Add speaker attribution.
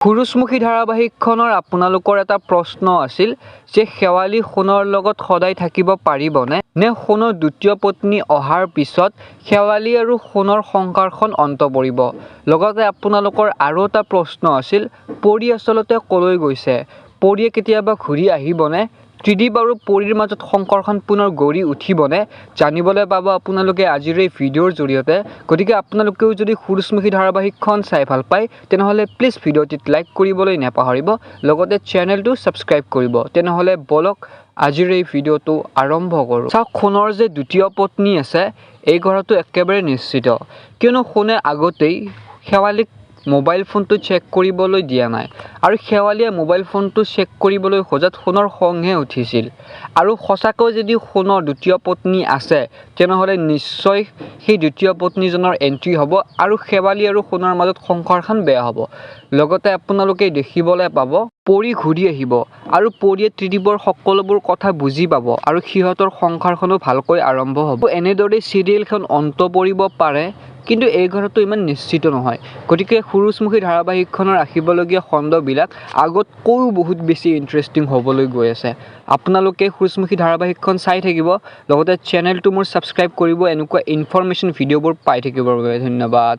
Speaker 1: সুৰুজমুখী ধাৰাবাহিকখনৰ আপোনালোকৰ এটা প্ৰশ্ন আছিল যে শেৱালি সোণৰ লগত সদায় থাকিব পাৰিবনে নে সোণৰ দ্বিতীয় পত্নী অহাৰ পিছত শেৱালি আৰু সোণৰ সংসাৰখন অন্ত পৰিব। লগতে আপোনালোকৰ আৰু এটা প্ৰশ্ন আছিল পৰী আচলতে কলৈ গৈছে, পৰীয়ে কেতিয়াবা ঘূৰি আহিবনে, ত্ৰিদীপ আৰু পৰীৰ মাজত সংসাৰখন পুনৰ গঢ়ি উঠিবনে, জানিবলৈ পাব আপোনালোকে আজিৰ এই ভিডিঅ'ৰ জৰিয়তে। গতিকে আপোনালোকেও যদি সুৰুজমুখী ধাৰাবাহিকখন চাই ভাল পায় তেনেহ'লে প্লিজ ভিডিঅ'টিত লাইক কৰিবলৈ নাপাহৰিব, লগতে চেনেলটো ছাবস্ক্ৰাইব কৰিব। তেনেহ'লে বলক আজিৰ এই ভিডিঅ'টো আৰম্ভ কৰোঁ। চাওক, সোণৰ যে দ্বিতীয় পত্নী আছে এই কথাটো একেবাৰে নিশ্চিত, কিয়নো সোণে আগতেই শেৱালিক মোবাইল ফোনটো চেক কৰিবলৈ দিয়া নাই আৰু শেৱালিয়ে মোবাইল ফোনটো চেক কৰিবলৈ খোজাত সোণৰ খংহে উঠিছিল। আৰু সঁচাকৈ যদি সোণৰ দ্বিতীয় পত্নী আছে তেনেহ'লে নিশ্চয় সেই দ্বিতীয় পত্নীজনৰ এণ্ট্ৰি হ'ব আৰু শেৱালি আৰু সোণৰ মাজত সংসাৰখন বেয়া হ'ব। লগতে আপোনালোকে দেখিবলৈ পাব পৰী ঘূৰি আহিব আৰু পৰীয়ে ত্ৰিদীপৰ সকলোবোৰ কথা বুজি পাব আৰু সিহঁতৰ সংসাৰখনো ভালকৈ আৰম্ভ হ'ব। এনেদৰে চিৰিয়েলখন অন্ত পৰিব পাৰে, কিন্তু এই কথাটো ইমান নিশ্চিত নহয়। গতিকে সুৰুজমুখী ধাৰাবাহিকখনৰ আহিবলগীয়া খণ্ডবিলাক আগতকৈও বহুত বেছি ইণ্টাৰেষ্টিং হ'বলৈ গৈ আছে। আপোনালোকে সুৰুজমুখী ধাৰাবাহিকখন চাই থাকিব, লগতে চেনেলটো মোৰ ছাবস্ক্ৰাইব কৰিব এনেকুৱা ইনফৰমেশ্যন ভিডিঅ'বোৰ পাই থাকিবৰ বাবে। ধন্যবাদ।